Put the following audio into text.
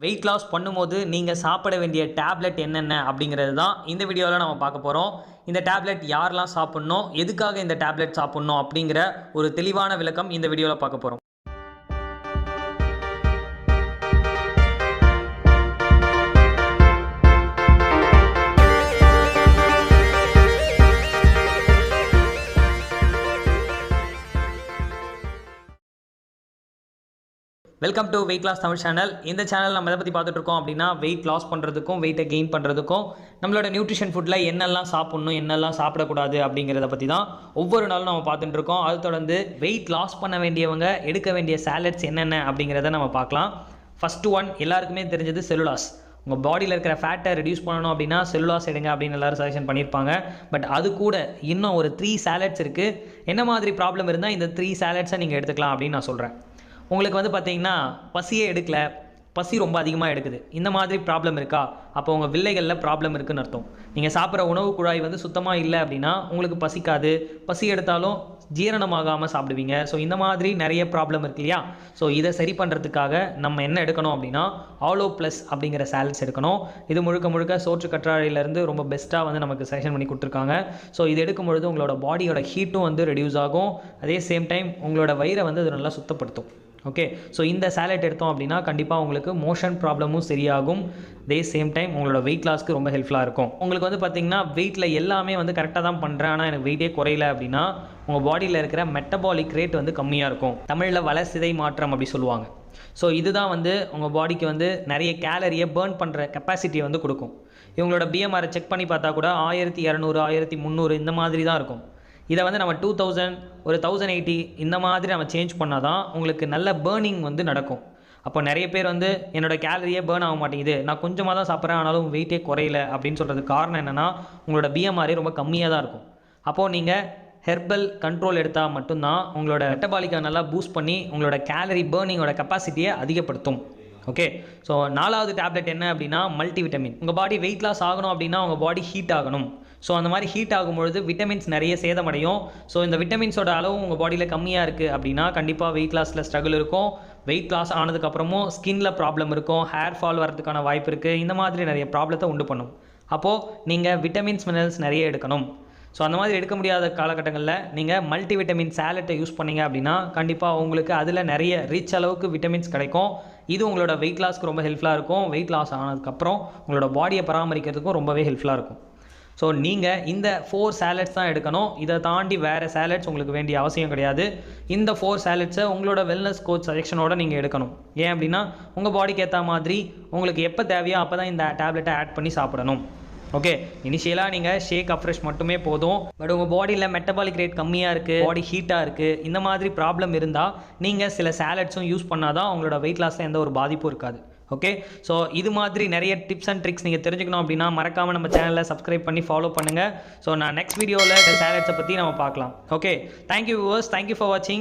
Weight loss பண்ணும்போது நீங்கள் சாப்பிட வேண்டிய டேப்லெட் என்னென்ன அப்படிங்கிறது தான் இந்த வீடியோவில் நம்ம பார்க்க போகிறோம். இந்த டேப்லெட் யாரெல்லாம் சாப்பிட்ணும், எதுக்காக இந்த டேப்லெட் சாப்பிட்ணும் அப்படிங்கிற ஒரு தெளிவான விளக்கம் இந்த வீடியோவில் பார்க்க போகிறோம். Welcome to weight loss Tamil channel. இந்த சேனல் நம்ம எதை பற்றி பார்த்துட்டு இருக்கோம் அப்படின்னா, வெயிட் லாஸ் பண்ணுறதுக்கும் வெயிட்டை கெயின் பண்ணுறதுக்கும் நம்மளோட நியூட்ரிஷன் ஃபுட்டில் என்னெல்லாம் சாப்பிட்ணும், என்னெல்லாம் சாப்பிடக்கூடாது அப்படிங்கிறத பற்றி தான் ஒவ்வொரு நாளும் நம்ம பார்த்துட்டு இருக்கோம். அது தொடர்ந்து வெயிட் லாஸ் பண்ண வேண்டியவங்க எடுக்க வேண்டிய சாலட்ஸ் என்னென்ன அப்படிங்கிறத நம்ம பார்க்கலாம். ஃபஸ்ட்டு ஒன் எல்லாருக்குமே தெரிஞ்சது செல்லுலாஸ். உங்கள் பாடியில் இருக்கிற ஃபேட்டை ரெடியூஸ் பண்ணணும் அப்படின்னா செல்லுலாஸ் எடுங்க அப்படின்னு எல்லோரும் சஜஷன் பண்ணியிருப்பாங்க. பட் அது கூட இன்னும் ஒரு 3 சாலட்ஸ் இருக்குது. என்ன மாதிரி ப்ராப்ளம் இருந்தால் இந்த 3 சாலட்ஸை நீங்கள் எடுத்துக்கலாம் அப்படின்னு நான் சொல்கிறேன். உங்களுக்கு வந்து பார்த்தீங்கன்னா பசியே எடுக்கலை, பசி ரொம்ப அதிகமாக எடுக்குது, இந்த மாதிரி ப்ராப்ளம் இருக்கா? அப்போ உங்கள் வில்லைகளில் ப்ராப்ளம் இருக்குதுன்னு அர்த்தம். நீங்கள் சாப்பிட்ற உணவு குழாய் வந்து சுத்தமாக இல்லை அப்படின்னா உங்களுக்கு பசிக்காது, பசி எடுத்தாலும் ஜீரணமாகாமல் சாப்பிடுவீங்க. ஸோ இந்த மாதிரி நிறைய ப்ராப்ளம் இருக்கு இல்லையா? ஸோ இதை சரி பண்ணுறதுக்காக நம்ம என்ன எடுக்கணும் அப்படின்னா ஆலோ ப்ளஸ் அப்படிங்கிற சாலட்ஸ் எடுக்கணும். இது முழுக்க முழுக்க சோற்று கற்றாழையிலேருந்து ரொம்ப பெஸ்ட்டாக வந்து நமக்கு செலெக்ஷன் பண்ணி கொடுத்துருக்காங்க. ஸோ இது எடுக்கும் பொழுது உங்களோட பாடியோட ஹீட்டும் வந்து ரெடியூஸ் ஆகும், அதே சேம் டைம் உங்களோட வயிறை வந்து அது நல்லா சுத்தப்படுத்தும். ஓகே, ஸோ இந்த சாலட் எடுத்தோம் அப்படின்னா கண்டிப்பாக உங்களுக்கு மோஷன் ப்ராப்ளமும் சரியாகும், அதே சேம் டைம் உங்களோட வெயிட் லாஸ்க்கு ரொம்ப ஹெல்ப்ஃபுல்லாக இருக்கும். உங்களுக்கு வந்து பார்த்திங்கன்னா வெயிட்டில் எல்லாமே வந்து கரெக்டாக தான் பண்ணுறேன், ஆனால் எனக்கு வெயிட்டே குறையல அப்படின்னா உங்கள் பாடியில் இருக்கிற மெட்டபாலிக் ரேட் வந்து கம்மியாக இருக்கும். தமிழில் வளர்சிதை மாற்றம் அப்படி சொல்லுவாங்க. ஸோ இதுதான் வந்து உங்கள் பாடிக்கு வந்து நிறைய கேலரியை பேர்ன் பண்ணுற கெப்பாசிட்டியை வந்து கொடுக்கும். இவங்களோட பிஎம்ஆரை செக் பண்ணி பார்த்தா கூட 1200 1300 இந்த மாதிரி தான் இருக்கும். இதை வந்து நம்ம 2000 ஒரு 1080 இந்த மாதிரி நம்ம சேஞ்ச் பண்ணால் தான் உங்களுக்கு நல்ல பேர்னிங் வந்து நடக்கும். அப்போ நிறைய பேர் வந்து என்னோடய கேலரியே பேர்ன் ஆக மாட்டேங்குது, நான் கொஞ்சமாக தான் சாப்பிட்றேன் ஆனாலும் வெயிட்டே குறையல அப்படின்னு சொல்கிறதுக்கு காரணம் என்னென்னா உங்களோட பிஎம்ஆரே ரொம்ப கம்மியாக தான் இருக்கும். அப்போது நீங்கள் ஹெர்பல் கண்ட்ரோல் எடுத்தால் மட்டும்தான் உங்களோட மெட்டபாலிக்கை நல்லா பூஸ்ட் பண்ணி உங்களோட கேலரி பேர்னிங்கோட கெப்பாசிட்டியை அதிகப்படுத்தும். ஓகே, ஸோ 4வது டேப்லெட் என்ன அப்படின்னா மல்டிவிட்டமின். உங்கள் பாடி வெயிட் லாஸ் ஆகணும் அப்படின்னா உங்கள் பாடி ஹீட் ஆகணும். ஸோ அந்த மாதிரி ஹீட் ஆகும்பொழுது விட்டமின்ஸ் நிறைய சேதமடையும். ஸோ இந்த விட்டமின்ஸோட அளவும் உங்கள் பாடியில் கம்மியாக இருக்குது அப்படின்னா கண்டிப்பாக வெயிட் லாஸில் ஸ்ட்ரகிள் இருக்கும். வெயிட் லாஸ் ஆனதுக்கப்புறமும் ஸ்கின்ல ப்ராப்ளம் இருக்கும், ஹேர் ஃபால் வரதுக்கான வாய்ப்பு இருக்குது, இந்த மாதிரி நிறைய ப்ராப்ளத்தை உண்டு பண்ணும். அப்போது நீங்கள் விட்டமின்ஸ் மினரல்ஸ் நிறைய எடுக்கணும். ஸோ அந்த மாதிரி எடுக்க முடியாத காலகட்டங்களில் நீங்கள் மல்டிவிட்டமின் சாலட்டை யூஸ் பண்ணிங்க அப்படின்னா கண்டிப்பாக உங்களுக்கு அதில் நிறைய ரிச் அளவுக்கு விட்டமின்ஸ் கிடைக்கும். இது உங்களோட வெயிட் லாஸ்க்கு ரொம்ப ஹெல்ப்ஃபுல்லாக இருக்கும். வெயிட் லாஸ் ஆனதுக்கப்புறம் உங்களோட பாடியை பராமரிக்கிறதுக்கும் ரொம்பவே ஹெல்ப்ஃபுல்லாக இருக்கும். ஸோ நீங்கள் இந்த 4 சாலட்ஸ் தான் எடுக்கணும். இதை தாண்டி வேறு சாலட்ஸ் உங்களுக்கு வேண்டிய அவசியம் கிடையாது. இந்த 4 சாலட்ஸை உங்களோட வெல்னஸ் கோச் சஜெக்ஷனோடு நீங்கள் எடுக்கணும். ஏன் அப்படின்னா உங்கள் பாடிக்கு ஏற்ற மாதிரி உங்களுக்கு எப்போ தேவையோ அப்போ தான் இந்த டேப்லெட்டை ஆட் பண்ணி சாப்பிடணும். ஓகே, இனிஷியலாக நீங்கள் ஷேக் அப்ரெஷ் மட்டுமே போதும். பட் உங்கள் பாடியில் மெட்டபாலிக் ரேட் கம்மியாக இருக்குது, பாடி ஹீட்டாக இருக்குது, இந்த மாதிரி ப்ராப்ளம் இருந்தால் நீங்கள் சில சாலட்ஸும் யூஸ் பண்ணால் தான் உங்களோட வெயிட் லாஸில் எந்த ஒரு பாதிப்பும் இருக்காது. ஓகே, ஸோ இது மாதிரி நிறைய டிப்ஸ் அண்ட் ட்ரிக்ஸ் நீங்கள் தெரிஞ்சுக்கணும் அப்படின்னா மறக்காமல் நம்ம சேனலில் சப்ஸ்கிரைப் பண்ணி ஃபாலோ பண்ணுங்கள். ஸோ நான் நெக்ஸ்ட் வீடியோவில் சாலட்ஸை பற்றி நம்ம பார்க்கலாம். Okay, thank you viewers, thank you for வாட்சிங்.